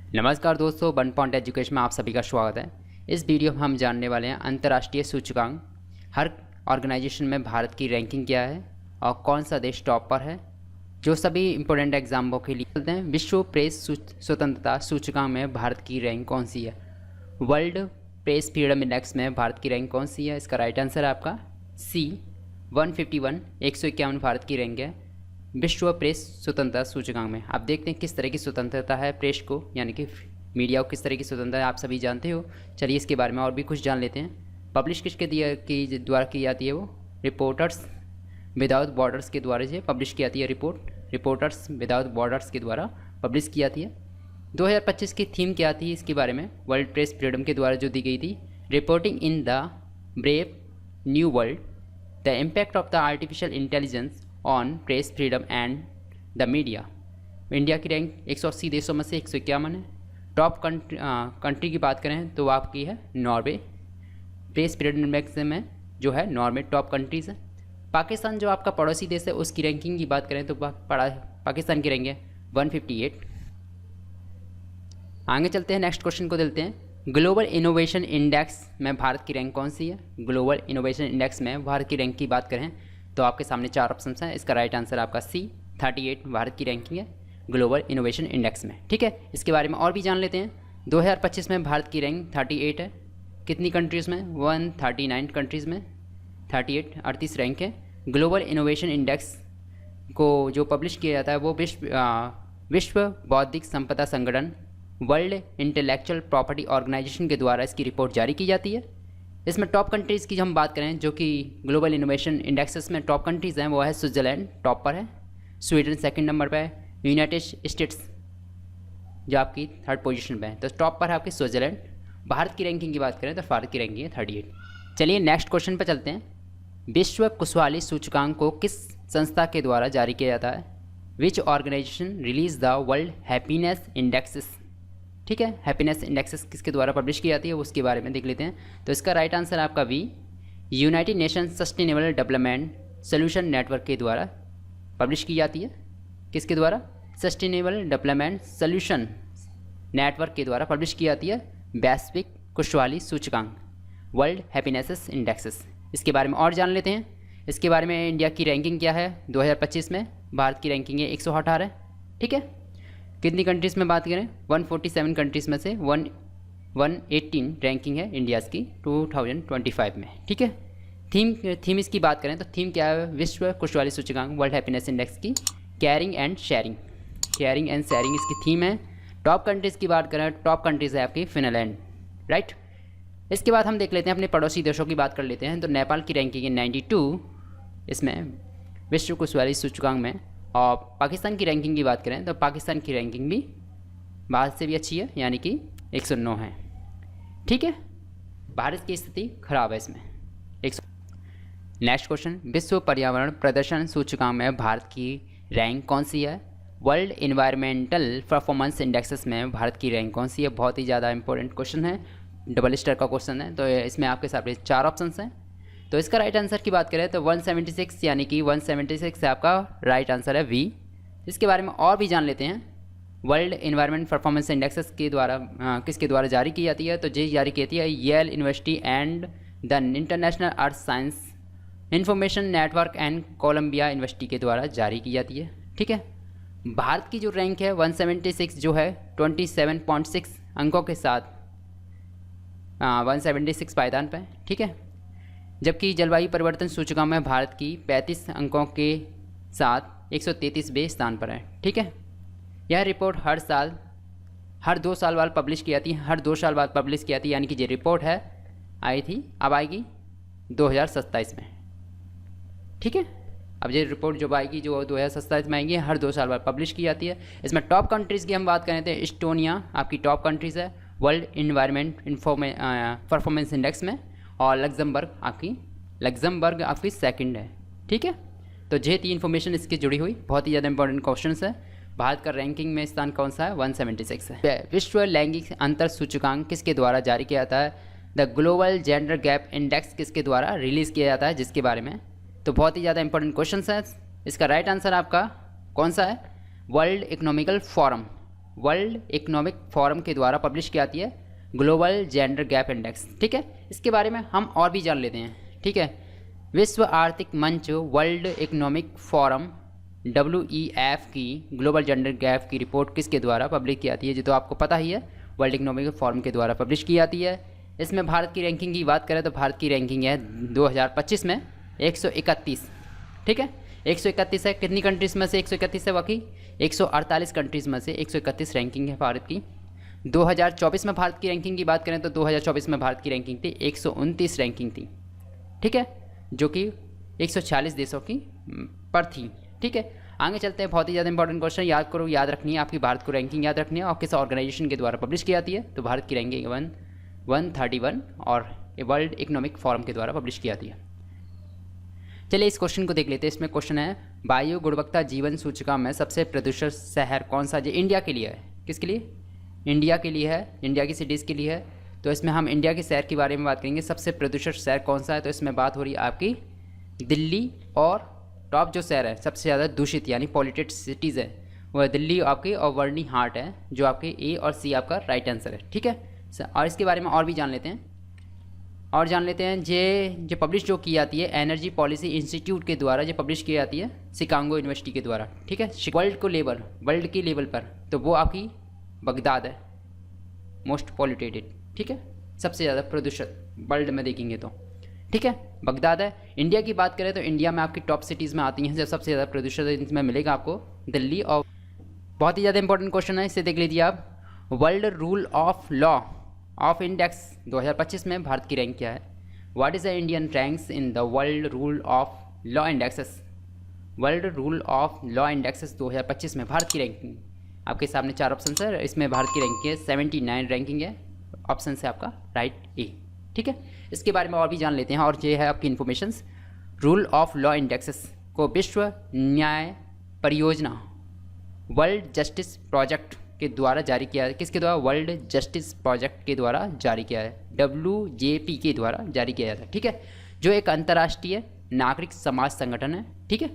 नमस्कार दोस्तों, one point education में आप सभी का स्वागत है। इस वीडियो में हम जानने वाले हैं अंतर्राष्ट्रीय सूचकांक। हर ऑर्गेनाइजेशन में भारत की रैंकिंग क्या है और कौन सा देश टॉप पर है, जो सभी इंपॉर्टेंट एग्जामों के लिए चलते हैं। विश्व प्रेस स्वतंत्रता सूचकांक में भारत की रैंक कौन सी है? वर्ल्ड प्रेस फ्रीडम इंडेक्स में भारत की रैंक कौन सी है? इसका राइट आंसर है आपका सी 151, 151 भारत की रैंक है विश्व प्रेस स्वतंत्रता सूचकांक में। आप देखते हैं किस तरह की स्वतंत्रता है प्रेस को, यानी कि मीडिया को किस तरह की स्वतंत्रता है, आप सभी जानते हो। चलिए इसके बारे में और भी कुछ जान लेते हैं। पब्लिश किसके द्वारा की जाती है? वो रिपोर्टर्स विदाउट बॉर्डर्स के द्वारा से पब्लिश की जाती है। रिपोर्टर्स विदाउट बॉर्डर्स के द्वारा पब्लिश की जाती है। 2025 की थीम क्या थी इसके बारे में? वर्ल्ड प्रेस फ्रीडम के द्वारा जो दी गई थी, reporting in the brave new world, the impact of the artificial intelligence on press freedom and the media. India की रैंक 180 देशों में से 151 है। टॉप कंट्री की बात करें तो वो आपकी है नॉर्वे। प्रेस फ्रीडम इंडेक्स में जो है नॉर्वे टॉप कंट्रीज़ है। पाकिस्तान जो आपका पड़ोसी देश है उसकी रैंकिंग की बात करें तो पाकिस्तान की रैंक है 158। आगे चलते हैं, नेक्स्ट क्वेश्चन को देखते हैं। ग्लोबल इनोवेशन इंडेक्स में भारत की रैंक कौन सी है? ग्लोबल इनोवेशन इंडेक्स में भारत की रैंक की बात करें तो आपके सामने 4 ऑप्शन हैं। इसका राइट आंसर आपका सी 38 भारत की रैंकिंग है ग्लोबल इनोवेशन इंडेक्स में। ठीक है, इसके बारे में और भी जान लेते हैं। 2025 में भारत की रैंक 38 है। कितनी कंट्रीज़ में? 139 कंट्रीज़ में 38 रैंक है। ग्लोबल इनोवेशन इंडेक्स को जो पब्लिश किया जाता है वो विश्व बौद्धिक संपदा संगठन, वर्ल्ड इंटेलेक्चुअल प्रॉपर्टी ऑर्गेनाइजेशन के द्वारा इसकी रिपोर्ट जारी की जाती है। इसमें टॉप कंट्रीज़ की हम बात करें जो कि ग्लोबल इनोवेशन इंडेक्सेस में टॉप कंट्रीज़ हैं, वो है स्विट्ज़रलैंड टॉप पर है, स्वीडन सेकंड नंबर पर है, यूनाइटेड स्टेट्स जो आपकी थर्ड पोजीशन पे है। तो टॉप पर है आपकी स्विट्ज़रलैंड। भारत की रैंकिंग की बात करें तो भारत की रैंकिंग है 38। चलिए नेक्स्ट क्वेश्चन पर चलते हैं। विश्व खुशहाली सूचकांक को किस संस्था के द्वारा जारी किया जाता है? Which organization release the world happiness indexes? ठीक है, हैप्पीनेस इंडेक्सेस किसके द्वारा पब्लिश की जाती है उसके बारे में देख लेते हैं। तो इसका राइट आंसर आपका B United Nation Sustainable Development Solution Network के द्वारा पब्लिश की जाती है। किसके द्वारा? सस्टेनेबल डेवलपमेंट सोल्यूशन नेटवर्क के द्वारा पब्लिश की जाती है वैश्विक खुशहाली सूचकांक, वर्ल्ड हैप्पीनेस इंडेक्सेस। इसके बारे में और जान लेते हैं। इसके बारे में इंडिया की रैंकिंग क्या है 2025 में? भारत की रैंकिंग है 118। ठीक है, कितनी कंट्रीज़ में बात करें? 147 कंट्रीज़ में से 118 रैंकिंग है इंडियाज़ की 2025 में। ठीक है, थीम इसकी बात करें तो थीम क्या है? विश्व खुशहाली सूचकांक वर्ल्ड हैप्पीनेस इंडेक्स की केयरिंग एंड शेयरिंग इसकी थीम है। टॉप कंट्रीज़ की बात करें, टॉप कंट्रीज़ है आपकी फिनलैंड, राइट। इसके बाद हम देख लेते हैं अपने पड़ोसी देशों की बात कर लेते हैं। तो नेपाल की रैंकिंग है 92 इसमें विश्व खुशहाली सूचकांक में। और पाकिस्तान की रैंकिंग की बात करें तो पाकिस्तान की रैंकिंग भी भारत से भी अच्छी है, यानी कि 109 है। ठीक है, भारत की स्थिति खराब है इसमें 100। नेक्स्ट क्वेश्चन, विश्व पर्यावरण प्रदर्शन सूचकांक में भारत की रैंक कौन सी है? वर्ल्ड इन्वायरमेंटल परफॉर्मेंस इंडेक्सेस में भारत की रैंक कौन सी है? बहुत ही ज़्यादा इंपॉर्टेंट क्वेश्चन है, डबल स्टार का क्वेश्चन है। तो इसमें आपके सामने 4 ऑप्शन हैं। तो इसका राइट आंसर की बात करें तो 176, यानी कि 176 से आपका राइट आंसर है वी। इसके बारे में और भी जान लेते हैं। वर्ल्ड इन्वायरमेंट परफॉर्मेंस इंडेक्सेस के द्वारा किसके द्वारा जारी की जाती है? तो ये जारी की जाती है Yale University and the International Earth Science Information Network and Columbia University के द्वारा जारी की जाती है। ठीक है, भारत की जो रैंक है 176 जो है 27.6 अंकों के साथ 176 पायदान पर। ठीक है, जबकि जलवायु परिवर्तन सूचकांक में भारत की 35 अंकों के साथ 133वें स्थान पर है। ठीक है, यह रिपोर्ट हर 2 साल बाद पब्लिश की जाती है, यानी कि ये रिपोर्ट है आई थी, अब आएगी 2027 में। ठीक है, अब ये रिपोर्ट जो आएगी जो 2027 में आएंगी, हर 2 साल बाद पब्लिश की जाती है। इसमें टॉप कंट्रीज़ की हम बात करें तो एस्टोनिया आपकी टॉप कंट्रीज़ है वर्ल्ड इन्वायरमेंट परफॉर्मेंस इंडेक्स में, और लग्जमबर्ग आपकी सेकंड है। ठीक है, तो ये थी इन्फॉर्मेशन इसकी जुड़ी हुई, बहुत ही ज़्यादा इंपॉर्टेंट क्वेश्चन है। भारत का रैंकिंग में स्थान कौन सा है? 176 है। विश्व लैंगिक अंतर सूचकांक किसके द्वारा जारी किया जाता है? The global gender gap index किसके द्वारा रिलीज़ किया जाता है, जिसके बारे में? तो बहुत ही ज़्यादा इंपॉर्टेंट क्वेश्चन है। इसका राइट आंसर आपका कौन सा है? World economical forum world economic forum के द्वारा पब्लिश की जाती है ग्लोबल जेंडर गैप इंडेक्स। ठीक है, इसके बारे में हम और भी जान लेते हैं। ठीक है, विश्व आर्थिक मंच वर्ल्ड इकोनॉमिक फोरम WEF की ग्लोबल जेंडर गैप की रिपोर्ट किसके द्वारा पब्लिश की जाती है, जो तो आपको पता ही है, वर्ल्ड इकोनॉमिक फोरम के द्वारा पब्लिश की जाती है। इसमें भारत की रैंकिंग की बात करें तो भारत की रैंकिंग है 2025 में 131। ठीक है, 131 है। कितनी कंट्रीज़ में से 131 है? बाकी 148 कंट्रीज़ में से 131 रैंकिंग है भारत की। 2024 में भारत की रैंकिंग की बात करें तो 2024 में भारत की रैंकिंग थी 129 रैंकिंग थी। ठीक है, जो कि 146 देशों की पर थी। ठीक है, आगे चलते हैं। बहुत ही ज़्यादा इंपॉर्टेंट क्वेश्चन याद करो, याद रखनी है आपकी, भारत को रैंकिंग याद रखनी है और किस ऑर्गेनाइजेशन के द्वारा पब्लिश की जाती है, तो भारत की रैंकिंग 131 और वर्ल्ड इकोनॉमिक फोरम के द्वारा पब्लिश की जाती है। चलिए इस क्वेश्चन को देख लेते हैं। इसमें क्वेश्चन है वायु गुणवत्ता जीवन सूचकांक में सबसे प्रदूषित शहर कौन सा? जो इंडिया के लिए है। किसके लिए? इंडिया के लिए है, इंडिया की सिटीज़ के लिए है। तो इसमें हम इंडिया के शहर के बारे में बात करेंगे। सबसे प्रदूषित शहर कौन सा है? तो इसमें बात हो रही है आपकी दिल्ली, और टॉप जो शहर है सबसे ज़्यादा दूषित यानी पॉल्यूटेड सिटीज़ है वो है दिल्ली आपकी, और वर्नी हार्ट है, जो आपके A और C आपका राइट आंसर है। ठीक है, और इसके बारे में और भी जान लेते हैं। जो पब्लिश जो की जाती है एनर्जी पॉलिसी इंस्टीट्यूट के द्वारा, जो पब्लिश की जाती है शिकागो यूनिवर्सिटी के द्वारा। ठीक है, वर्ल्ड की लेवल पर तो वो आपकी बगदाद है, मोस्ट पॉल्यूटेड। ठीक है, सबसे ज़्यादा प्रदूषित वर्ल्ड में देखेंगे तो। ठीक है, बगदाद है। इंडिया की बात करें तो इंडिया में आपकी टॉप सिटीज़ में आती हैं जो सबसे ज़्यादा प्रदूषित, इसमें मिलेगा आपको दिल्ली। और बहुत ही ज़्यादा इंपॉर्टेंट क्वेश्चन है, इसे देख लीजिए आप। World rule of law of index 2025 में भारत की रैंक क्या है? What is the Indian ranks in the world rule of law indexes? World rule of law indexes 2025 में भारत की रैंकिंग आपके सामने 4 ऑप्शन है। इसमें भारत की रैंकिंग है 79 रैंकिंग है, ऑप्शन है आपका राइट ए। ठीक है, इसके बारे में और भी जान लेते हैं। और ये है आपकी informations. Rule of law indexes को विश्व न्याय परियोजना वर्ल्ड जस्टिस प्रोजेक्ट के द्वारा जारी किया है। किसके द्वारा? वर्ल्ड जस्टिस प्रोजेक्ट के द्वारा जारी किया है, WJP के द्वारा जारी किया जाता है। ठीक है, जो एक अंतर्राष्ट्रीय नागरिक समाज संगठन है। ठीक है,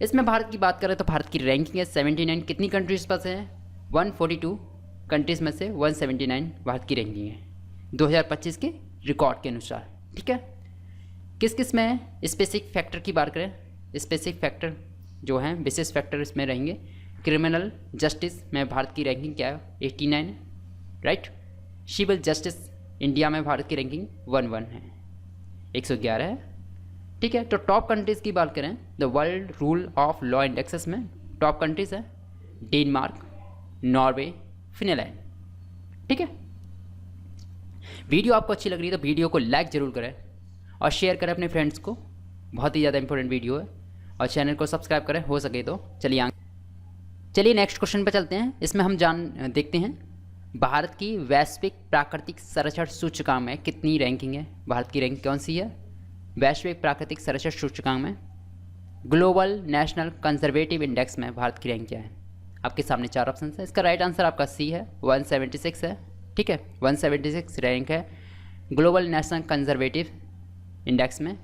इसमें भारत की बात करें तो भारत की रैंकिंग है 79। कितनी कंट्रीज़ पर है? 142 कंट्रीज़ में से 179 भारत की रैंकिंग है 2025 के रिकॉर्ड के अनुसार। ठीक है, किस किस में स्पेसिफिक फैक्टर की बात करें, स्पेसिफिक फैक्टर जो हैं विशेष फैक्टर इसमें रहेंगे। क्रिमिनल जस्टिस में भारत की रैंकिंग क्या है? 89 है, राइट। सिविल जस्टिस इंडिया में भारत की रैंकिंग 11 है, 111 है। ठीक है, तो टॉप कंट्रीज़ की बात करें the world rule of law indexes में टॉप कंट्रीज़ है डेनमार्क, नॉर्वे, फिनलैंड। ठीक है, वीडियो आपको अच्छी लग रही है तो वीडियो को लाइक ज़रूर करें और शेयर करें अपने फ्रेंड्स को, बहुत ही ज़्यादा इंपॉर्टेंट वीडियो है। और चैनल को सब्सक्राइब करें हो सके तो। चलिए नेक्स्ट क्वेश्चन पर चलते हैं। इसमें हम देखते हैं भारत की वैश्विक प्राकृतिक संरक्षण सूचकांक में कितनी रैंकिंग है। भारत की रैंक कौन सी है वैश्विक प्राकृतिक संरक्षण सूचकांक में? ग्लोबल नेशनल कंजर्वेटिव इंडेक्स में भारत की रैंक क्या है? आपके सामने 4 ऑप्शन है। इसका राइट आंसर आपका C है, 176 है। ठीक है, 176 रैंक है ग्लोबल नेशनल कंजर्वेटिव इंडेक्स में,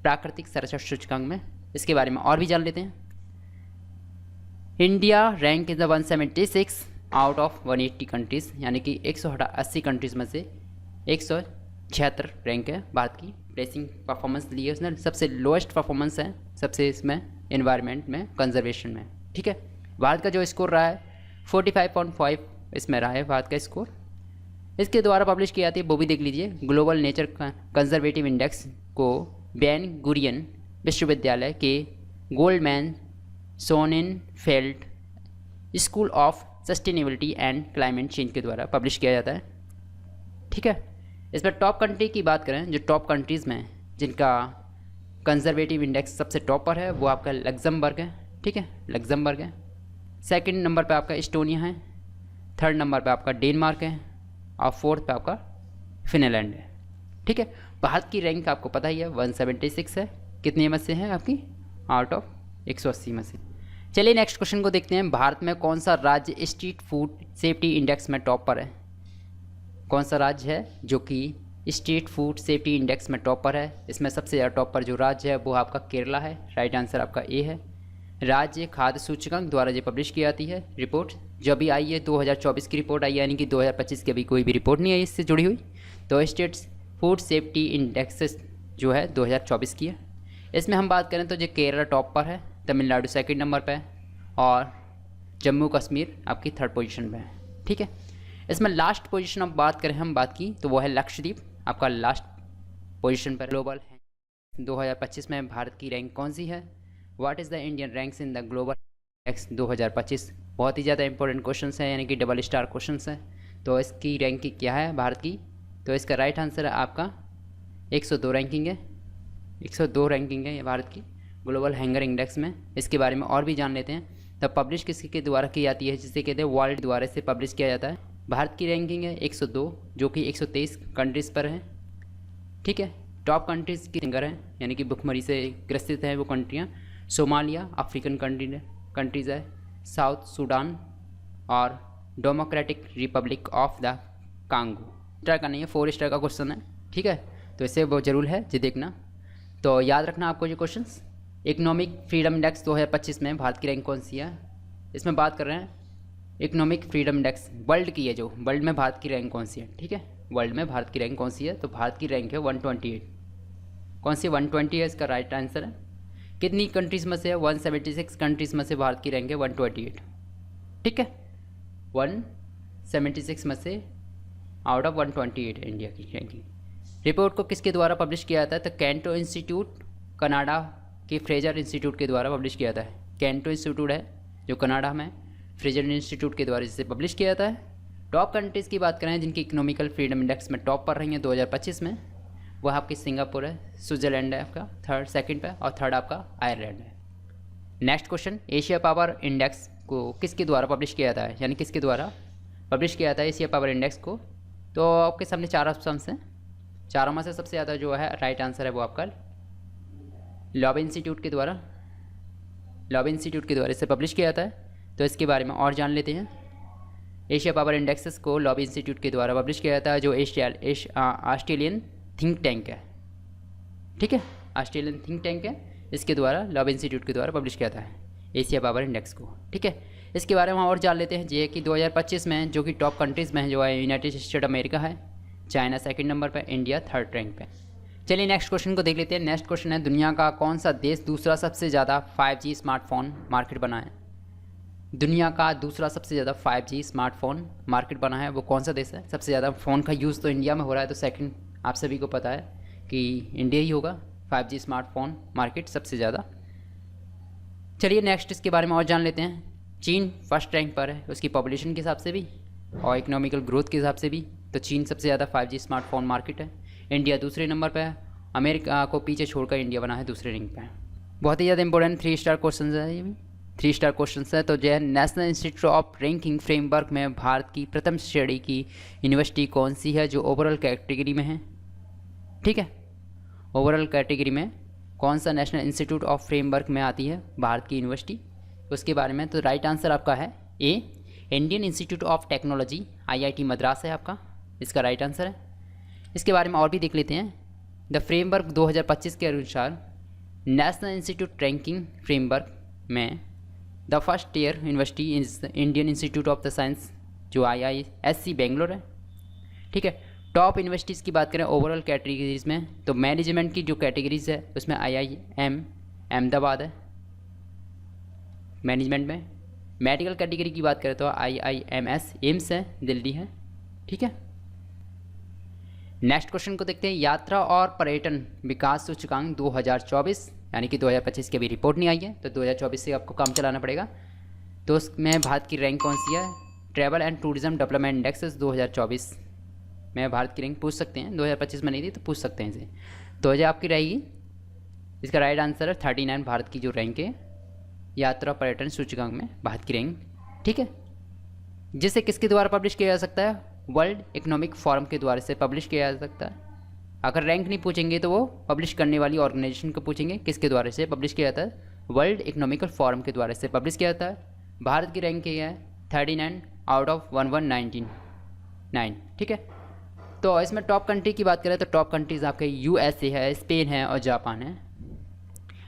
प्राकृतिक संरक्षण सूचकांक में। इसके बारे में और भी जान लेते हैं। India rank is the 176 out of 180 countries, यानी कि 180 कंट्रीज़ में से 176 रैंक है भारत की। प्लेसिंग परफॉर्मेंस लिए उसने सबसे लोएस्ट परफॉर्मेंस है सबसे इसमें एनवायरनमेंट में, कंजर्वेशन में। ठीक है, भारत का जो स्कोर रहा है 45.5 इसमें रहा है भारत का स्कोर। इसके द्वारा पब्लिश की जाती है, वो भी देख लीजिए। ग्लोबल नेचर कंजर्वेटिव इंडेक्स को बेन गुरियन विश्वविद्यालय के Goldman Sonnenfeld school of sustainability and climate change के द्वारा पब्लिश किया जाता है। ठीक है, इसमें टॉप कंट्री की बात करें, जो टॉप कंट्रीज़ में जिनका कंजर्वेटिव इंडेक्स सबसे टॉप पर है वो आपका लग्जमबर्ग है। ठीक है, लग्जमबर्ग है। सेकंड नंबर पे आपका एस्टोनिया है, थर्ड नंबर पे आपका डेनमार्क है और फोर्थ पे आपका फिनलैंड है। ठीक है, भारत की रैंक आपको पता ही है 176 है। कितने में से है आपकी? आउट ऑफ 180 में से। चलिए नेक्स्ट क्वेश्चन को देखते हैं। भारत में कौन सा राज्य स्ट्रीट फूड सेफ्टी इंडेक्स में टॉप पर है? कौन सा राज्य है जो कि स्ट्रीट फूड सेफ्टी इंडेक्स में टॉप पर है? इसमें सबसे ज़्यादा टॉप पर जो राज्य है वो आपका केरला है, राइट आंसर आपका ए है। राज्य खाद्य सूचकांक द्वारा ये पब्लिश की जाती है रिपोर्ट, जो अभी आई है 2024 की रिपोर्ट आई है, यानी कि 2025 की अभी कोई भी रिपोर्ट नहीं आई इससे जुड़ी हुई। तो स्टेट्स फूड सेफ्टी इंडेक्सेस जो है 2024 की है। इसमें हम बात करें तो ये केरला टॉप पर है, तमिलनाडु सेकंड नंबर पे है और जम्मू कश्मीर आपकी थर्ड पोजीशन पे है। ठीक है, इसमें लास्ट पोजीशन अब बात करें हम बात की तो वो है लक्षद्वीप आपका लास्ट पोजीशन पर। ग्लोबल 2025 में भारत की रैंक कौन सी है? What is the Indian ranks in the global index 2025? बहुत ही ज़्यादा इंपॉर्टेंट क्वेश्चन है, यानी कि डबल स्टार क्वेश्चन है। तो इसकी रैंकिंग क्या है भारत की? तो इसका राइट आंसर है आपका 102 रैंकिंग है। 102 रैंकिंग है ये भारत की ग्लोबल हैंगर इंडेक्स में। इसके बारे में और भी जान लेते हैं। तब पब्लिश किसके द्वारा की जाती है? जिसे कहते हैं वर्ल्ड द्वारा से पब्लिश किया जाता है। भारत की रैंकिंग है 102, जो कि 123 कंट्रीज़ पर है। ठीक है, टॉप कंट्रीज़ की फिंगर है, यानी कि भुखमरी से ग्रसित है वो कंट्रियाँ। सोमालिया अफ्रीकन कंट्रीज़ है, साउथ सूडान और democratic Republic of the Congo. Star का नहीं है, 4 स्टार का क्वेश्चन है। ठीक है, तो इससे वो जरूर है जी देखना। तो याद रखना आपको ये क्वेश्चंस। इकोनॉमिक फ्रीडम इंडेक्स 2025 में भारत की रैंक कौन सी है? इसमें बात कर रहे हैं इकोनॉमिक फ्रीडम इंडेक्स वर्ल्ड की है, जो वर्ल्ड में भारत की रैंक कौन सी है। ठीक है, वर्ल्ड में भारत की रैंक कौन सी है? तो भारत की रैंक है 128। कौन सी 120 है? इसका राइट आंसर है। कितनी कंट्रीज़ में से है? 176 कंट्रीज़ में से भारत की रैंक है 128। ठीक है, 176 में से आउट ऑफ 128 इंडिया की रैंकिंग। रिपोर्ट को किसके द्वारा पब्लिश किया जाता है? तो कैंटो इंस्टीट्यूट कनाडा के फ्रेजर इंस्टीट्यूट के द्वारा पब्लिश किया जाता है। कैंटो इंस्टीट्यूट है जो कनाडा में, फ्रेजर इंस्टीट्यूट के द्वारा जिसे पब्लिश किया जाता है। टॉप कंट्रीज़ की बात करें जिनकी इकोनॉमिकल फ्रीडम इंडेक्स में टॉप पर रही हैं 2025 में, वह आपकी सिंगापुर है, स्विट्ज़रलैंड है आपका सेकंड पे, और थर्ड आपका आयरलैंड है। Next question, Asia power index को किसके द्वारा पब्लिश किया जाता है? यानी किसके द्वारा पब्लिश किया जाता है एशिया पावर इंडेक्स को? तो आपके सामने 4 ऑप्शन हैं। चारों में से सबसे ज़्यादा जो है राइट आंसर है वो आपका लॉब इंस्टीट्यूट के द्वारा इसे पब्लिश किया जाता है। तो इसके बारे में और जान लेते हैं। एशिया पावर इंडेक्सेस को लॉब इंस्टीट्यूट के द्वारा पब्लिश किया जाता है, जो ऑस्ट्रेलियन थिंक टैंक है। ठीक है, ऑस्ट्रेलियन थिंक टैंक है, इसके द्वारा लॉब इंस्टीट्यूट के द्वारा पब्लिश किया जाता है एशिया पावर इंडेक्स को। ठीक है, इसके बारे में और जान लेते हैं ये कि 2025 में जो कि टॉप कंट्रीज़ में है जो है यूनाइटेड स्टेट अमेरिका है, चाइना सेकंड नंबर पे, इंडिया थर्ड रैंक पे। चलिए नेक्स्ट क्वेश्चन को देख लेते हैं। नेक्स्ट क्वेश्चन है, दुनिया का कौन सा देश दूसरा सबसे ज़्यादा 5G स्मार्टफोन मार्केट बना है? दुनिया का दूसरा सबसे ज़्यादा 5G स्मार्टफोन मार्केट बना है वो कौन सा देश है? सबसे ज़्यादा फ़ोन का यूज़ तो इंडिया में हो रहा है, तो सेकंड आप सभी को पता है कि इंडिया ही होगा 5G स्मार्टफोन मार्केट सबसे ज़्यादा। चलिए नेक्स्ट इसके बारे में और जान लेते हैं। चीन फर्स्ट रैंक पर है उसकी पॉपुलेशन के हिसाब से भी और इकोनॉमिकल ग्रोथ के हिसाब से भी, तो चीन सबसे ज़्यादा 5G स्मार्टफोन मार्केट है। इंडिया दूसरे नंबर पर है, अमेरिका को पीछे छोड़कर इंडिया बना है दूसरे रैंक पर। बहुत ही ज़्यादा इंपॉर्टेंट 3 स्टार क्वेश्चन है, ये भी 3 स्टार क्वेश्चन है। तो जो है national institute of ranking framework में भारत की प्रथम श्रेणी की यूनिवर्सिटी कौन सी है जो ओवरऑल कैटेगरी में है? ठीक है, ओवरऑल कैटेगरी में कौन सा नेशनल इंस्टीट्यूट ऑफ फ्रेमवर्क में आती है भारत की यूनिवर्सिटी, उसके बारे में। तो राइट आंसर आपका है A, Indian institute of technology IIT Madras है आपका, इसका राइट आंसर है। इसके बारे में और भी देख लेते हैं। द फ्रेमवर्क 2025 के अनुसार नेशनल इंस्टीट्यूट रैंकिंग फ्रेमवर्क में the first year university is Indian institute of the science जो IISc बेंगलोर है। ठीक है, टॉप यूनिवर्सिटीज़ की बात करें ओवरऑल कैटेगरीज़ में, तो मैनेजमेंट की जो कैटेगरीज है उसमें IIM अहमदाबाद है मैनेजमेंट में। मेडिकल कैटेगरी की बात करें तो IIMS एम्स है दिल्ली है। ठीक है, नेक्स्ट क्वेश्चन को देखते हैं। यात्रा और पर्यटन विकास सूचकांक 2024, यानी कि 2025 की अभी रिपोर्ट नहीं आई है, तो 2024 से आपको काम चलाना पड़ेगा। तो उसमें भारत की रैंक कौन सी है? Travel and tourism development index 2024 में भारत की रैंक पूछ सकते हैं, 2025 में नहीं थी तो पूछ सकते हैं इसे। तो ये आपकी रहेगी, इसका राइट आंसर है 39 भारत की जो रैंक है यात्रा पर्यटन सूचकांक में भारत की रैंक। ठीक है, जिसे किसके द्वारा पब्लिश किया जा सकता है? वर्ल्ड इकोनॉमिक फोरम के द्वारा से पब्लिश किया जा सकता है। अगर रैंक नहीं पूछेंगे तो वो पब्लिश करने वाली ऑर्गेनाइजेशन को पूछेंगे किसके द्वारा से पब्लिश किया जाता है। वर्ल्ड इकोनॉमिकल फोरम के द्वारा से पब्लिश किया जाता है। भारत की रैंक क्या है? 39 आउट ऑफ 1199। ठीक है, तो इसमें टॉप कंट्री की बात करें तो टॉप कंट्रीज़ आपके USA है, स्पेन है और जापान है।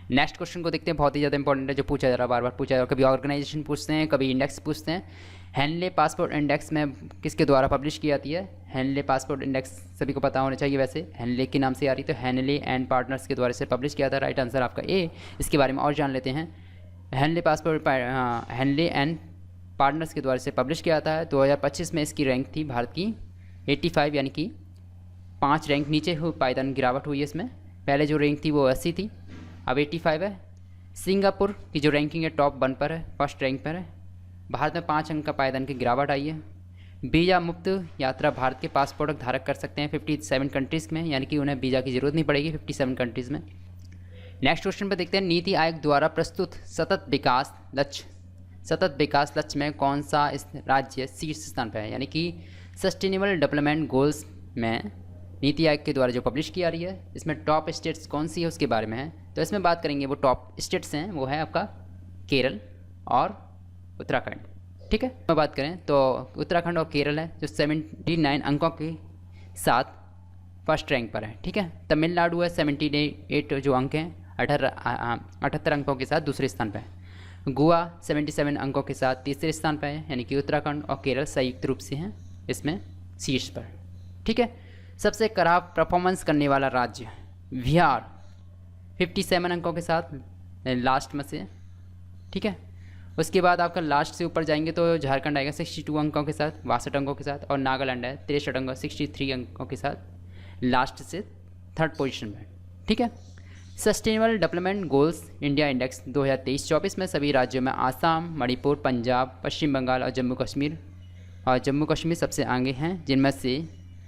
नेक्स्ट क्वेश्चन को देखते हैं, बहुत ही ज़्यादा इंपॉर्टेंट है, जो पूछा जा रहा है, बार बार पूछा जा रहा है, कभी ऑर्गेनाइजेशन पूछते हैं, कभी इंडेक्स पूछते हैं। हेनले पासपोर्ट इंडेक्स में किसके द्वारा पब्लिश की जाती है? हेनले पासपोर्ट इंडेक्स सभी को पता होना चाहिए, वैसे हेनले के नाम से आ रही, तो हेनले एंड पार्टनर्स के द्वारा से पब्लिश किया था। राइट आंसर आपका ए। इसके बारे में और जान लेते हैं। Henley Passport Henley and Partners के द्वारा से पब्लिश किया जाता है। 2025 में इसकी रैंक थी भारत की 85, यानी कि 5 रैंक नीचे हो पायदान गिरावट हुई है इसमें। पहले जो रैंक थी वो 80 थी, अब 85 है। सिंगापुर की जो रैंकिंग है टॉप 1 पर है, फर्स्ट रैंक पर है। भारत में 5 अंक का पायदान की गिरावट आई है। वीज़ा मुक्त यात्रा भारत के पासपोर्ट धारक कर सकते हैं 57 कंट्रीज़ में, यानी कि उन्हें वीज़ा की ज़रूरत नहीं पड़ेगी 57 कंट्रीज़ में। नेक्स्ट क्वेश्चन पर देखते हैं, नीति आयोग द्वारा प्रस्तुत सतत विकास लक्ष्य में कौन सा राज्य शीर्ष स्थान पर है? यानी कि सस्टेनेबल डेवलपमेंट गोल्स में नीति आयोग के द्वारा जो पब्लिश की जा रही है, इसमें टॉप स्टेट्स कौन सी है उसके बारे में है। तो इसमें बात करेंगे, वो टॉप स्टेट्स हैं वो है आपका केरल और उत्तराखंड। ठीक है, मैं बात करें तो उत्तराखंड और केरल है जो 79 अंकों के साथ फर्स्ट रैंक पर है। ठीक है, तमिलनाडु है 78 जो अंक हैं 78 अंकों के साथ दूसरे स्थान पर है। गोवा 77 अंकों के साथ तीसरे स्थान पर है, यानी कि उत्तराखंड और केरल संयुक्त रूप से हैं इसमें शीर्ष पर। ठीक है, सबसे खराब परफॉर्मेंस करने वाला राज्य बिहार 57 अंकों के साथ लास्ट में से। ठीक है, उसके बाद आपका लास्ट से ऊपर जाएंगे तो झारखंड आएगा 62 अंकों के साथ, 62 अंकों के साथ, और नागालैंड है 63 अंकों 63 अंकों के साथ लास्ट से 3rd पोजीशन में। ठीक है, sustainable development goals India index 2023-24 में सभी राज्यों में आसाम, मणिपुर, पंजाब, पश्चिम बंगाल और जम्मू कश्मीर सबसे आगे हैं, जिनमें से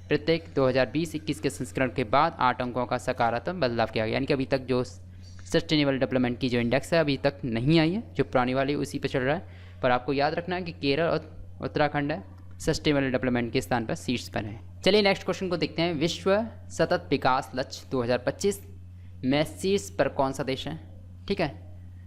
प्रत्येक 2020-21 के संस्करण के बाद 8 अंकों का सकारात्मक बदलाव किया गया। यानी कि अभी तक जो सस्टेनेबल डेवलपमेंट की जो इंडेक्स है अभी तक नहीं आई है, जो पुरानी वाली उसी पे चल रहा है। पर आपको याद रखना है कि केरल और उत्तराखंड है सस्टेनेबल डेवलपमेंट के स्थान पर शीर्ष पर है। चलिए नेक्स्ट क्वेश्चन को देखते हैं, विश्व सतत विकास लक्ष्य 2025 में शीर्ष पर कौन सा देश है? ठीक है,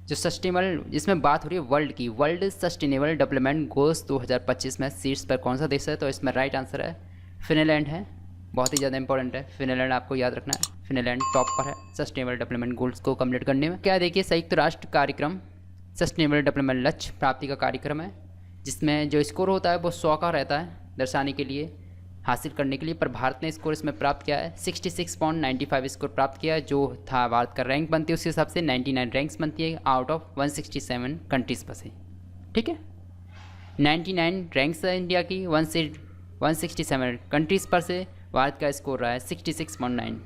जो सस्टेनेबल, इसमें बात हो रही है वर्ल्ड की, वर्ल्ड सस्टेनेबल डेवलपमेंट गोल्स 2025 में शीर्ष पर कौन सा देश है? तो इसमें राइट आंसर है फिनलैंड है। बहुत ही ज़्यादा इंपॉर्टेंट है, फिनलैंड आपको याद रखना है। फिनलैंड टॉप पर है सस्टेनेबल डेवलपमेंट गोल्स को कंप्लीट करने में। क्या देखिए, संयुक्त राष्ट्र कार्यक्रम सस्टेनेबल डेवलपमेंट लक्ष्य प्राप्ति का कार्यक्रम है, जिसमें जो स्कोर होता है वो 100 का रहता है दर्शाने के लिए, हासिल करने के लिए। पर भारत ने स्कोर इसमें प्राप्त किया है 66.95 स्कोर प्राप्त किया है, जो था भारत का रैंक बनती है उस हिसाब से 99 रैंक्स बनती है आउट ऑफ 167 कंट्रीज़ पर से। ठीक है, 99 रैंक्स है इंडिया की 167 कंट्रीज़ पर से, भारत का स्कोर रहा है 66.9।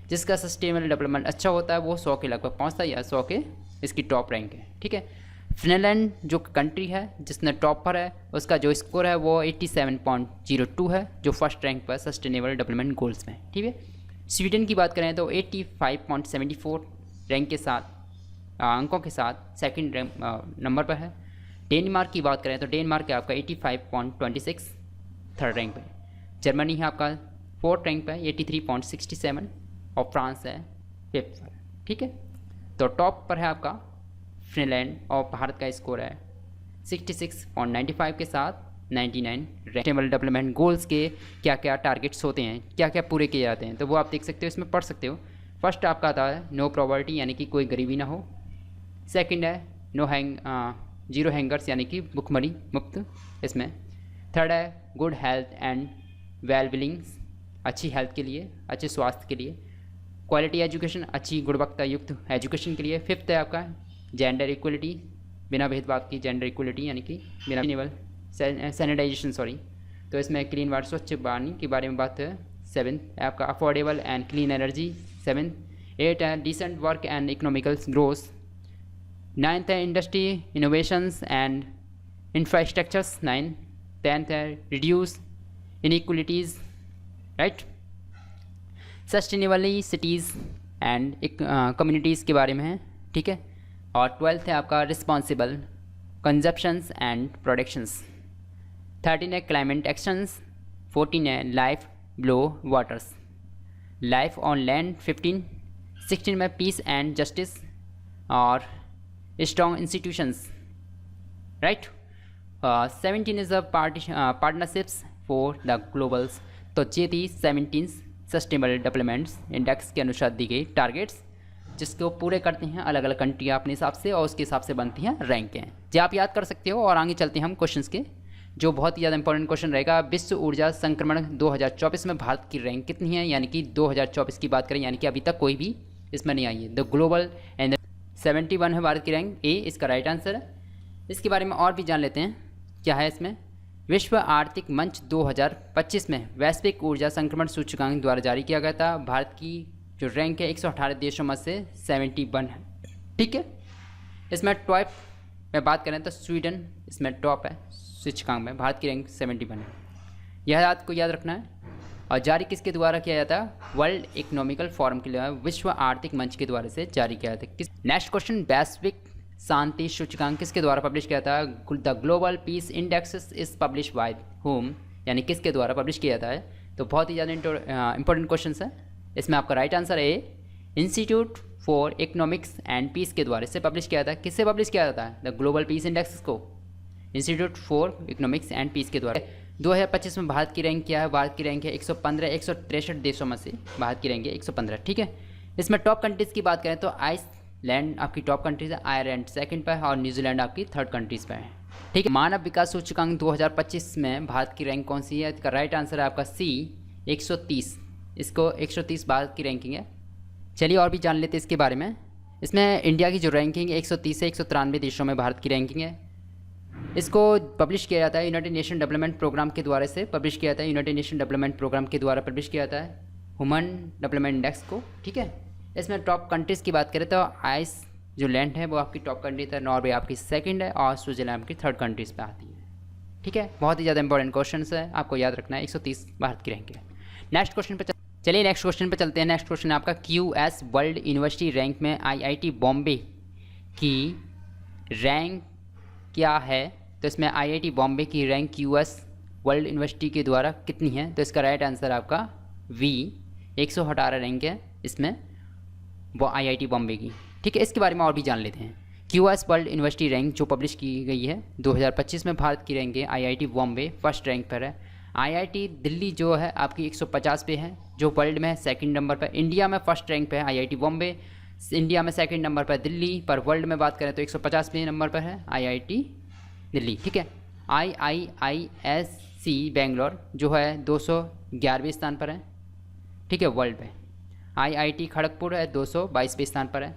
जिसका सस्टेनेबल डेवलपमेंट अच्छा होता है वो 100 के लगभग पहुंचता है, या 100 के इसकी टॉप रैंक है। ठीक है, फिनलैंड जो कंट्री है जिसने टॉप पर है, उसका जो स्कोर है वो 87.02 है, जो फर्स्ट रैंक पर सस्टेनेबल डेवलपमेंट गोल्स में। ठीक है, स्वीडन की बात करें तो 85.74 रैंक के साथ अंकों के साथ सेकंड नंबर पर है। डेनमार्क की बात करें तो डेनमार्क है आपका 85.26 3rd रैंक पे। जर्मनी है आपका 4th रैंक पे 83.67, और फ्रांस है 5th पर। ठीक है, तो टॉप पर है आपका फिनलैंड, और भारत का स्कोर है 66.95 के साथ 99 सस्टेनेबल डेवलपमेंट गोल्स के क्या क्या टारगेट्स होते हैं, क्या क्या पूरे किए जाते हैं, तो वो आप देख सकते हो, इसमें पढ़ सकते हो। फर्स्ट आपका आता है नो पॉवर्टी, यानी कि कोई गरीबी ना हो। सेकंड है जीरो हैंगर्स, यानी कि भुखमरी मुक्त इसमें। थर्ड है good health and well beings, अच्छी हेल्थ के लिए, अच्छे स्वास्थ्य के लिए। क्वालिटी एजुकेशन, अच्छी गुणवत्ता युक्त एजुकेशन के लिए। फिफ्थ है आपका जेंडर इक्वलिटी, बिना भेदभाव की जेंडर इक्वलिटी, यानी कि बिना सैनिटाइजेशन तो इसमें क्लीन वाटर, स्वच्छ पानी के बारे में बात है। 7th है आपका affordable and clean energy, 7th। 8th है decent work and economical growth. 9th है industry innovations and infrastructures, 9। 10th है reduce inequalities, right, sustainably cities and communities के बारे में है। ठीक है, और 12th है आपका रिस्पॉन्सिबल कंजप्शंस एंड प्रोडक्शंस। 13 है क्लाइमेट एक्शंस। 14 है life blow waters, life on land 15। 16 में पीस एंड जस्टिस और strong institutions, right. 17 is a partnerships for the Global's. तो ये थी 17 सस्टेनेबल डेवलपमेंट्स इंडेक्स के अनुसार दी गई टारगेट्स। जिसको पूरे करते हैं अलग अलग कंट्री अपने हिसाब से, और उसके हिसाब से बनती हैं रैंकें। जो आप याद कर सकते हो। और आगे चलते हैं हम क्वेश्चंस के, जो बहुत ही ज़्यादा इंपॉर्टेंट क्वेश्चन रहेगा। विश्व ऊर्जा संक्रमण 2024 में भारत की रैंक कितनी है, यानी कि 2024 की बात करें, यानी कि अभी तक कोई भी इसमें नहीं आई है। द ग्लोबल एंड 71 है भारत की रैंक, ए इसका राइट आंसर है। इसके बारे में और भी जान लेते हैं क्या है इसमें। विश्व आर्थिक मंच 2025 में वैश्विक ऊर्जा संक्रमण सूचकांक द्वारा जारी किया गया था। भारत की जो रैंक है 118 देशों में से 71 है। ठीक है, इसमें टॉप में बात करें तो स्वीडन इसमें टॉप है सूचकांक में, भारत की रैंक 71 है। यह आपको याद रखना है। और जारी किसके द्वारा किया जाता है, वर्ल्ड इकोनॉमिकल फोरम के लिए, विश्व आर्थिक मंच के द्वारा से जारी किया जाता है। नेक्स्ट क्वेश्चन, वैश्विक शांति सूचकांक किसके द्वारा पब्लिश किया था। The Global Peace index is publish by home, यानी किसके द्वारा पब्लिश किया जाता है। तो बहुत ही ज़्यादा इंपॉर्टेंट क्वेश्चन है। इसमें आपका राइट आंसर है Institute for Economics and Peace के द्वारा से पब्लिश किया था। किससे पब्लिश किया जाता है द ग्लोबल पीस इंडेक्स को, Institute for Economics and Peace के द्वारा। 2025 में भारत की रैंक क्या है, भारत की रैंक है 115, 163 देशों में से भारत की रैंक है 115। ठीक है, इसमें टॉप कंट्रीज़ की बात करें तो आइसलैंड आपकी टॉप कंट्रीज है, आयरलैंड सेकंड पर है और न्यूजीलैंड आपकी थर्ड कंट्रीज़ पर है। ठीक है, मानव विकास सूचकांक 2025 में भारत की रैंक कौन सी है, इसका राइट आंसर है आपका सी 130। इसको 130 भारत की रैंकिंग है। चलिए और भी जान लेते हैं इसके बारे में। इसमें इंडिया की जो रैंकिंग है 130 से 193 देशों में भारत की रैंकिंग है। इसको पब्लिश किया जाता है यूनाइटेड नेशन डेवलपमेंट प्रोग्राम के द्वारा से पब्लिश किया जाता है, यूनाइटेड नेशन डेवलपमेंट प्रोग्राम के द्वारा पब्लिश किया जाता है ह्यूमन डेवलपमेंट इंडेक्स को। ठीक है, इसमें टॉप कंट्रीज़ की बात करें तो आइस जो लैंड है वो आपकी टॉप कंट्री है, नॉर्वे आपकी सेकंड है और स्विट्जरलैंड आपकी थर्ड कंट्रीज़ पे आती है। ठीक है, बहुत ही ज़्यादा इंपॉर्टेंट क्वेश्चन है, आपको याद रखना है। 130 भारत की रैंक है। नेक्स्ट क्वेश्चन पे चलिए नेक्स्ट क्वेश्चन पे चलते हैं। नेक्स्ट क्वेश्चन है आपका QS वर्ल्ड यूनिवर्सिटी रैंक में IIT बॉम्बे की रैंक क्या है। तो इसमें IIT बॉम्बे की रैंक QS वर्ल्ड यूनिवर्सिटी के द्वारा कितनी है। तो इसका राइट आंसर आपका V 118 रैंक है इसमें वो IIT बॉम्बे की। ठीक है, इसके बारे में और भी जान लेते हैं। QS वर्ल्ड यूनिवर्सिटी रैंक जो पब्लिश की गई है 2025 में भारत की रैंक है IIT बॉम्बे फर्स्ट रैंक पर है। IIT दिल्ली जो है आपकी 150 पे है, जो वर्ल्ड में सेकंड नंबर पर। इंडिया में फर्स्ट रैंक पे है IIT बॉम्बे, इंडिया में सेकंड नंबर पर दिल्ली, पर वर्ल्ड में बात करें तो 150वें नंबर पर है IIT दिल्ली। ठीक है, IIISc बेंगलोर जो है 211वें स्थान पर है। ठीक है, वर्ल्ड में IIT खड़गपुर है 222वें स्थान पर है।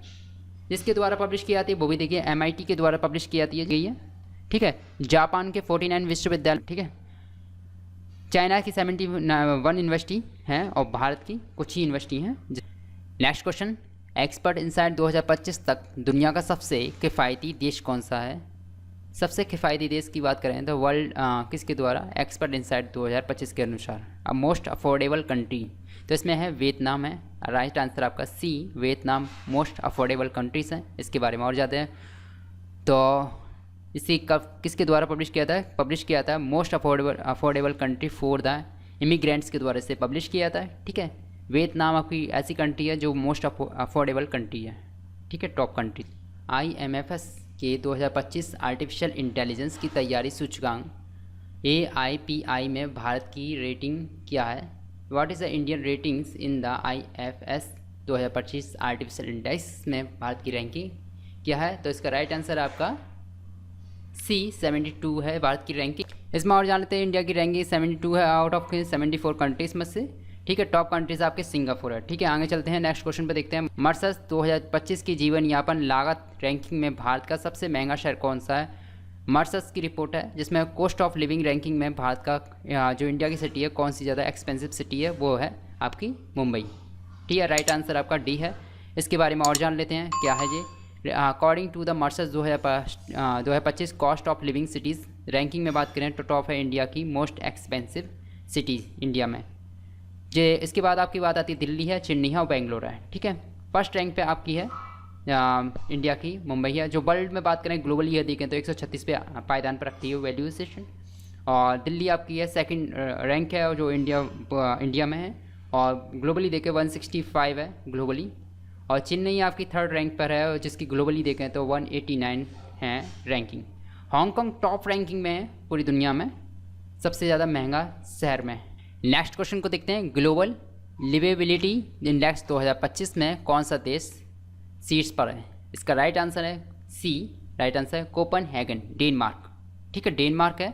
जिसके द्वारा पब्लिश की जाती है वो भी देखिए MIT के द्वारा पब्लिश की जाती है गई है। ठीक है, जापान के 49 विश्वविद्यालय। ठीक है, चाइना की 71 यूनिवर्सिटी हैं और भारत की कुछ ही यूनिवर्सिटी हैं। नेक्स्ट क्वेश्चन, एक्सपर्ट इनसाइट 2025 तक दुनिया का सबसे किफ़ायती देश कौन सा है। सबसे किफ़ायती देश की बात करें तो वर्ल्ड किसके द्वारा, एक्सपर्ट इनसाइट 2025 के अनुसार मोस्ट अफोर्डेबल कंट्री। तो इसमें है वियतनाम है, राइट आंसर आपका C Vietnam most affordable countries हैं। इसके बारे में और जाते हैं तो इसी कब किसके द्वारा पब्लिश किया था, पब्लिश किया था most affordable country for the immigrants के द्वारा से पब्लिश किया था। ठीक है, वियतनाम आपकी ऐसी कंट्री है जो मोस्ट अफोर्डेबल कंट्री है। ठीक है, टॉप कंट्री। IMFS के 2025 आर्टिफिशियल इंटेलिजेंस की तैयारी सूचकांक AIPI में भारत की रेटिंग क्या है। What is the Indian ratings in the IFS 2025 artificial index में भारत की रैंकिंग क्या है। तो इसका राइट आंसर आपका C 72 है भारत की रैंकिंग। इसमें और जान लेते हैं इंडिया की रैंकिंग 72 है आउट ऑफ 74 कंट्रीज़ में से। ठीक है, टॉप कंट्रीज आपके सिंगापुर है। ठीक है, आगे चलते हैं नेक्स्ट क्वेश्चन पे देखते हैं। मर्सर्स 2025 की जीवन यापन लागत रैंकिंग में भारत का सबसे महंगा शहर कौन सा है। मर्सर्स की रिपोर्ट है जिसमें कॉस्ट ऑफ लिविंग रैंकिंग में भारत का जो इंडिया की सिटी है कौन सी ज़्यादा एक्सपेंसिव सिटी है, वो है आपकी मुंबई। ठीक है, राइट आंसर आपका डी है। इसके बारे में और जान लेते हैं क्या है जी। According to the Mercer's 2025 cost of living cities ranking में बात करें तो टॉप है इंडिया की मोस्ट एक्सपेंसिव सिटीज़ इंडिया में। जे इसके बाद आपकी बात आती है दिल्ली है, चेन्नई है और बेंगलोर है। ठीक है, फर्स्ट रैंक पे आपकी है इंडिया की मुंबई है। जो वर्ल्ड में बात करें ग्लोबली है देखें तो 136 पे पायदान पर रखती है वैल्यू स्टेशन, और दिल्ली आपकी है सेकंड रैंक है जो इंडिया में है, और ग्लोबली देखें 165 है ग्लोबली, और चेन्नई आपकी थर्ड रैंक पर है जिसकी ग्लोबली देखें तो 189 है रैंकिंग। हांगकांग टॉप रैंकिंग में है पूरी दुनिया में सबसे ज़्यादा महंगा शहर में। नेक्स्ट क्वेश्चन को देखते हैं। ग्लोबल लिवेबिलिटी इंडेक्स 2025 में कौन सा देश सीट्स पर है। इसका राइट आंसर है सी, राइट आंसर है कोपेनहेगन, डेनमार्क। ठीक है, डेनमार्क है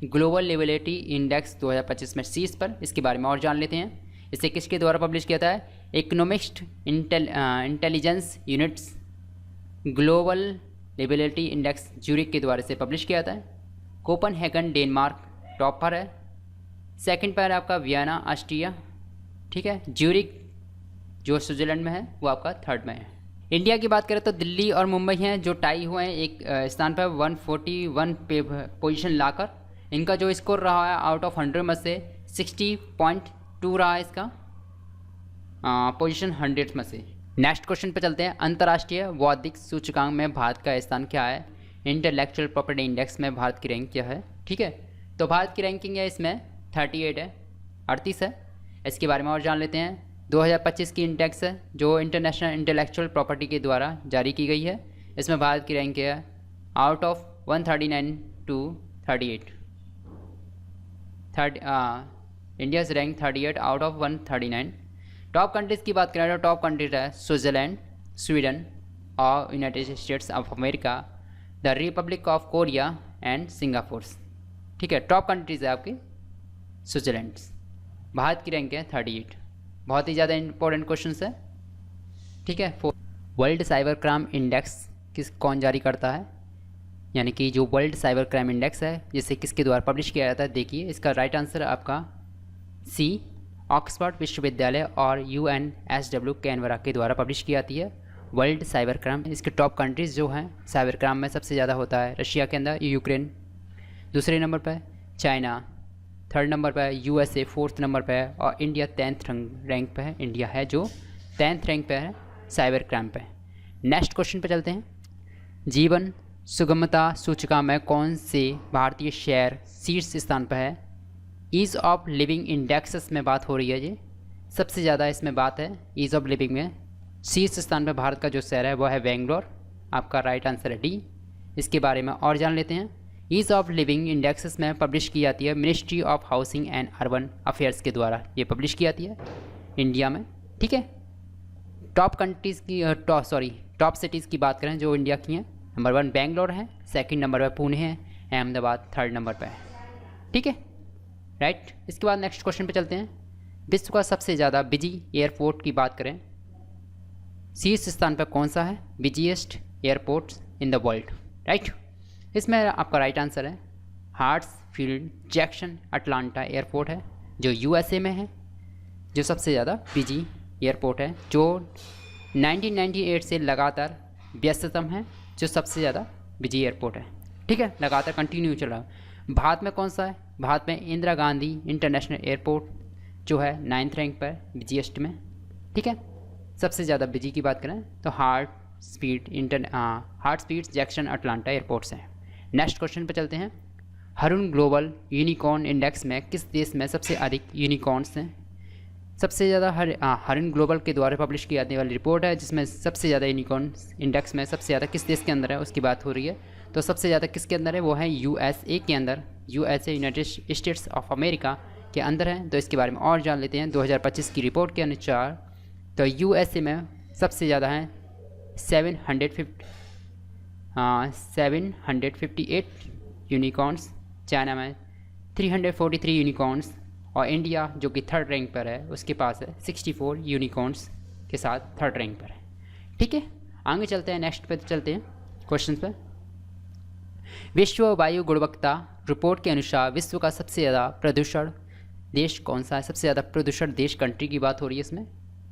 ग्लोबल लिबरेटी इंडेक्स 2025 में सीट्स पर। इसके बारे में और जान लेते हैं। इसे किसके द्वारा पब्लिश किया था? Economist intelligence units global liberty index Zurich के द्वारा से पब्लिश किया था। कोपेनहेगन डेनमार्क टॉप पर है। सेकंड पर है आपका वियना ऑस्ट्रिया। ठीक है, ज्यूरिक जो स्विट्जरलैंड में है वो आपका थर्ड में है। इंडिया की बात करें तो दिल्ली और मुंबई हैं जो टाई हुए हैं एक स्थान पर 141 पे पोजीशन लाकर। इनका जो स्कोर रहा है आउट ऑफ 100 में से 60.2 रहा है इसका पोजीशन 100 में से। नेक्स्ट क्वेश्चन पे चलते हैं। अंतर्राष्ट्रीय बौद्धिक सूचकांक में भारत का स्थान क्या है? इंटेलेक्चुअल प्रॉपर्टी इंडेक्स में भारत की रैंक क्या है? ठीक है, तो भारत की रैंकिंग है इसमें 38 है, 38 है। इसके बारे में और जान लेते हैं। 2025 की इंडेक्स है जो इंटरनेशनल इंटेलेक्चुअल प्रॉपर्टी के द्वारा जारी की गई है। इसमें भारत की रैंक है आउट ऑफ 139 टू 38। इंडिया से rank 38 out of 139। Top countries की बात करें तो टॉप कंट्रीज है स्विट्ज़रलैंड, स्वीडन और United states of America, the Republic of Korea and Singapore. ठीक है, टॉप कंट्रीज़ है आपकी स्विट्ज़रलैंड। भारत की रैंक है 38। बहुत ही ज़्यादा इंपॉर्टेंट क्वेश्चन है। ठीक है, वर्ल्ड साइबर क्राइम इंडेक्स कौन जारी करता है? यानी कि जो वर्ल्ड साइबर क्राइम इंडेक्स है जिसे किसके द्वारा पब्लिश किया जाता है? देखिए, इसका राइट आंसर आपका सी, ऑक्सफोर्ड विश्वविद्यालय और UNSW कैनबरा के द्वारा पब्लिश की जाती है वर्ल्ड साइबर क्राइम। इसके टॉप कंट्रीज़ जो हैं साइबर क्राइम में सबसे ज़्यादा होता है रशिया के अंदर यूक्रेन, दूसरे नंबर पर चाइना, थर्ड नंबर पर USA, फोर्थ नंबर पर है और इंडिया 10th रैंक पे है। इंडिया है जो 10th रैंक पे है साइबर क्राइम पे। नेक्स्ट क्वेश्चन पे चलते हैं। जीवन सुगमता सूचकांक में कौन से भारतीय शहर शीर्ष स्थान पर है? ईज़ ऑफ लिविंग इंडेक्सेस में बात हो रही है जी, सबसे ज़्यादा इसमें बात है ईज़ ऑफ लिविंग में। शीर्ष स्थान पर भारत का जो शहर है वो है बेंगलोर। आपका राइट आंसर है डी। इसके बारे में और जान लेते हैं। ईज़ ऑफ लिविंग इंडेक्सेस में पब्लिश की जाती है ministry of housing and urban affairs के द्वारा ये पब्लिश की जाती है इंडिया में। ठीक है, टॉप कंट्रीज़ की टॉप सिटीज़ की बात करें जो इंडिया की हैं, नंबर 1 बेंगलोर है, सेकंड नंबर पर पुणे है, अहमदाबाद थर्ड नंबर पर है। ठीक है, राइट। इसके बाद नेक्स्ट क्वेश्चन पे चलते हैं। विश्व का सबसे ज़्यादा बिजी एयरपोर्ट की बात करें, शीर्ष स्थान पर कौन सा है? Busiest airport in the world. Right, इसमें आपका राइट आंसर है हार्ट्सफील्ड जैक्सन अटलांटा एयरपोर्ट है जो USA में है, जो सबसे ज़्यादा बिजी एयरपोर्ट है, जो 1998 से लगातार व्यस्ततम है, जो सबसे ज़्यादा बिजी एयरपोर्ट है। ठीक है, लगातार कंटिन्यू चल रहा है। भारत में कौन सा है? भारत में इंदिरा गांधी इंटरनेशनल एयरपोर्ट जो है 9th रैंक पर बिजीएस्ट में। ठीक है, सबसे ज़्यादा बिजी की बात करें तो हार्ट्सफील्ड जैक्सन अटलांटा एयरपोर्ट्स हैं। नेक्स्ट क्वेश्चन पे चलते हैं। हरुन ग्लोबल यूनिकॉर्न इंडेक्स में किस देश में सबसे अधिक यूनिकॉर्न्स हैं? सबसे ज़्यादा हरुन ग्लोबल के द्वारा पब्लिश की जाने वाली रिपोर्ट है जिसमें सबसे ज़्यादा यूनिकॉर्न इंडेक्स में सबसे ज़्यादा किस देश के अंदर है उसकी बात हो रही है। तो सबसे ज़्यादा किसके अंदर है? वो है USA के अंदर, USA United states of America के अंदर है। तो इसके बारे में और जान लेते हैं। 2025 की रिपोर्ट के अनुसार तो USA में सबसे ज़्यादा हैं 758 यूनिकॉर्न्स, चाइना में 343 यूनिकॉर्न्स और इंडिया जो कि थर्ड रैंक पर है उसके पास है 64 यूनिकॉर्न्स के साथ थर्ड रैंक पर है। ठीक है, आगे चलते हैं। नेक्स्ट पे चलते हैं क्वेश्चन पे। विश्व वायु गुणवत्ता रिपोर्ट के अनुसार विश्व का सबसे ज़्यादा प्रदूषण देश कौन सा है? सबसे ज़्यादा प्रदूषण देश कंट्री की बात हो रही है इसमें,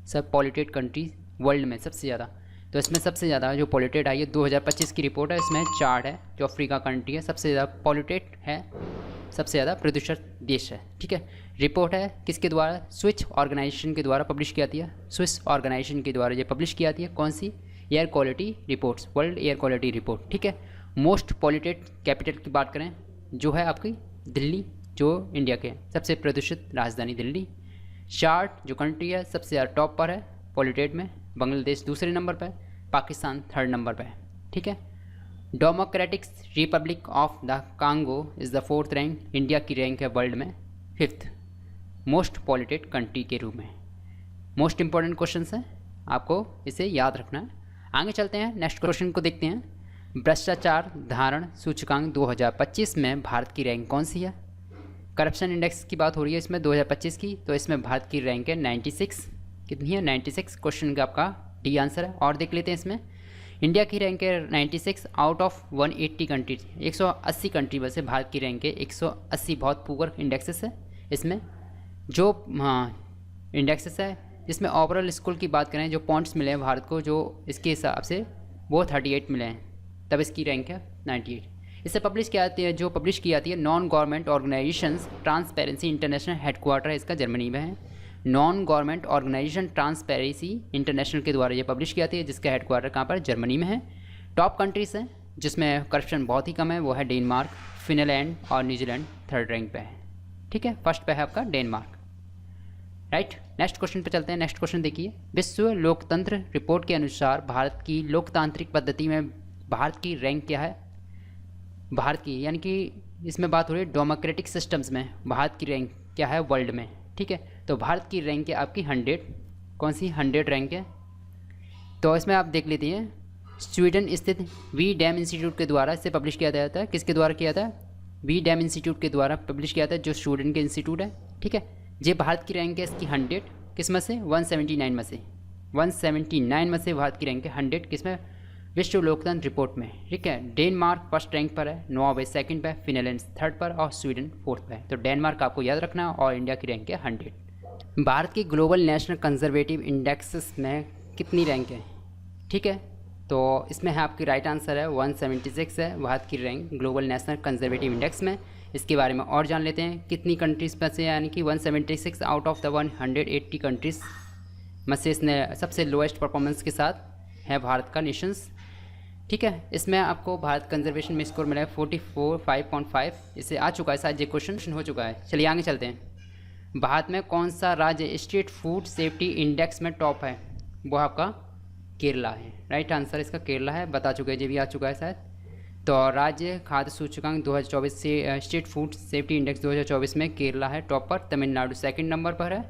सब पॉल्यूटेड कंट्री वर्ल्ड में सबसे ज़्यादा। तो इसमें सबसे ज़्यादा जो पॉल्यूटेड आई है 2025 की रिपोर्ट है, इसमें चार्ट है जो अफ्रीका कंट्री है सबसे ज़्यादा पॉल्यूटेड है, सबसे ज़्यादा प्रदूषित देश है। ठीक है, रिपोर्ट है किसके द्वारा? स्विच ऑर्गेनाइजेशन के द्वारा पब्लिश की जाती है। स्विस ऑर्गेनाइजेशन के द्वारा ये पब्लिश की जाती है। कौन सी? Air quality reports, world air quality report. ठीक है, मोस्ट पॉल्यूटेड कैपिटल की बात करें जो है आपकी दिल्ली, जो इंडिया के सबसे प्रदूषित राजधानी दिल्ली। चार्ट जो कंट्री है सबसे ज़्यादा टॉप पर है पॉल्यूटेड में, बांग्लादेश दूसरे नंबर पर, पाकिस्तान थर्ड नंबर पर है। ठीक है, democratic Republic of the Congo is the 4th rank, India की रैंक है वर्ल्ड में 5th मोस्ट पॉल्यूटेड कंट्री के रूप में। मोस्ट इंपॉर्टेंट क्वेश्चन है, आपको इसे याद रखना है। आगे चलते हैं, नेक्स्ट क्वेश्चन को देखते हैं। भ्रष्टाचार धारण सूचकांक 2025 में भारत की रैंक कौन सी है? करप्शन इंडेक्स की बात हो रही है इसमें 2025 की, तो इसमें भारत की रैंक है 96। कितनी है? 96। क्वेश्चन का आपका डी आंसर है। और देख लेते हैं इसमें, इंडिया की रैंक है 96 आउट ऑफ 180 कंट्रीज, 180 कंट्री में से भारत की रैंक है 180। बहुत पुअर इंडेक्सेस है इसमें। जो इंडेक्सेस है जिसमें ओवरऑल स्कोर की बात करें, जो पॉइंट्स मिले हैं भारत को, जो इसके हिसाब से वो 38 मिले हैं, तब इसकी रैंक है 98। इसे पब्लिश किया जाती है, जो पब्लिश की जाती है non government organisations Transparency International, headquarter है इसका जर्मनी में है। Non government organisation Transparency International के द्वारा ये पब्लिश की जाती है, जिसका हेडक्वार्टर कहाँ पर? जर्मनी में है। टॉप कंट्रीज हैं जिसमें करप्शन बहुत ही कम है, वो है डेनमार्क, फिनलैंड और न्यूजीलैंड थर्ड रैंक पे है। ठीक है, फर्स्ट पे है आपका डेनमार्क। राइट, नेक्स्ट क्वेश्चन पे चलते हैं। नेक्स्ट क्वेश्चन देखिए, विश्व लोकतंत्र रिपोर्ट के अनुसार भारत की लोकतांत्रिक पद्धति में भारत की रैंक क्या है? भारत की, यानी कि इसमें बात हो रही है डेमोक्रेटिक सिस्टम्स में भारत की रैंक क्या है वर्ल्ड में। ठीक है, तो भारत की रैंक है आपकी 100। कौन सी? 100 रैंक है। तो इसमें आप देख लेते हैं, स्वीडन स्थित वी डैम इंस्टीट्यूट के द्वारा इसे पब्लिश किया जाता है। किसके द्वारा किया था? वी डैम इंस्टीट्यूट के द्वारा पब्लिश किया था, जो स्वीडन के इंस्टीट्यूट है। ठीक है, ये भारत की रैंक है इसकी 100। किस में से? 179 में से। 179 में से भारत की रैंक है 100। किसमें? विश्व लोकतंत्र रिपोर्ट में। ठीक है, डेनमार्क फर्स्ट रैंक पर है, नॉर्वे सेकंड पे, फिनलैंड थर्ड पर और स्वीडन फोर्थ पे है। तो डेनमार्क आपको याद रखना, और इंडिया की रैंक है 100। भारत की ग्लोबल नेशनल कंजर्वेटिव इंडेक्सेस में कितनी रैंक है? ठीक है, तो इसमें है आपकी राइट आंसर है 176 है भारत की rank global national conservative index में। इसके बारे में और जान लेते हैं, कितनी कंट्रीज़ में से, यानी कि 176 आउट ऑफ द 180 कंट्रीज़ में से इसने सबसे लोएस्ट परफॉर्मेंस के साथ है भारत का नेशंस। ठीक है, इसमें आपको भारत कंजर्वेशन में स्कोर मिला है 45.5। इसे आ चुका है, शायद ये क्वेश्चन हो चुका है। चलिए आगे चलते हैं। भारत में कौन सा राज्य स्ट्रीट फूड सेफ्टी इंडेक्स में टॉप है? वो आपका केरला है। राइट आंसर इसका केरला है, बता चुके हैं, ये भी आ चुका है शायद। तो राज्य खाद्य सूचकांक 2024 से स्ट्रीट फूड सेफ्टी इंडेक्स 2024 में केरला है टॉप पर, तमिलनाडु सेकंड नंबर पर है,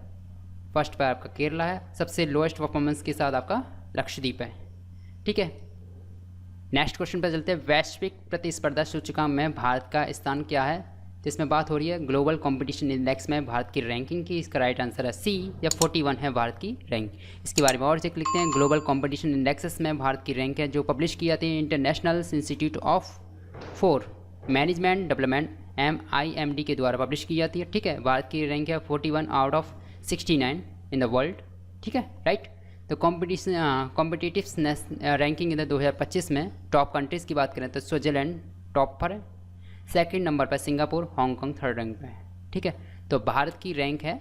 फर्स्ट पर आपका केरला है। सबसे लोएस्ट परफॉर्मेंस के साथ आपका लक्षद्वीप है। ठीक है, नेक्स्ट क्वेश्चन पर चलते हैं। वैश्विक प्रतिस्पर्धा सूचकांक में भारत का स्थान क्या है? जिसमें बात हो रही है ग्लोबल कंपटीशन इंडेक्स में भारत की रैंकिंग की। इसका राइट आंसर है सी, या 41 है भारत की रैंक। इसके बारे में और चेक लिखते हैं। ग्लोबल कंपटीशन इंडेक्सेस में भारत की रैंक है, जो पब्लिश की जाती है international institute for management development MIMD के द्वारा पब्लिश की जाती है। ठीक है, भारत की रैंक है 41 out of 69 in the world. ठीक है, राइट। तो कॉम्पिटिटिव्स रैंकिंग इन 2025 में टॉप कंट्रीज़ की बात करें तो स्विट्जरलैंड टॉप पर है, सेकंड नंबर पर सिंगापुर, हांगकांग थर्ड रैंक पे है। ठीक है, तो भारत की रैंक है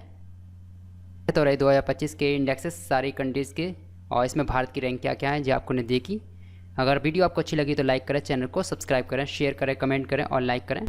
तो रहे 2025 के इंडेक्सेस सारी कंट्रीज़ के, और इसमें भारत की रैंक क्या क्या है जो आपको ने देखी। अगर वीडियो आपको अच्छी लगी तो लाइक करें, चैनल को सब्सक्राइब करें, शेयर करें, कमेंट करें और लाइक करें।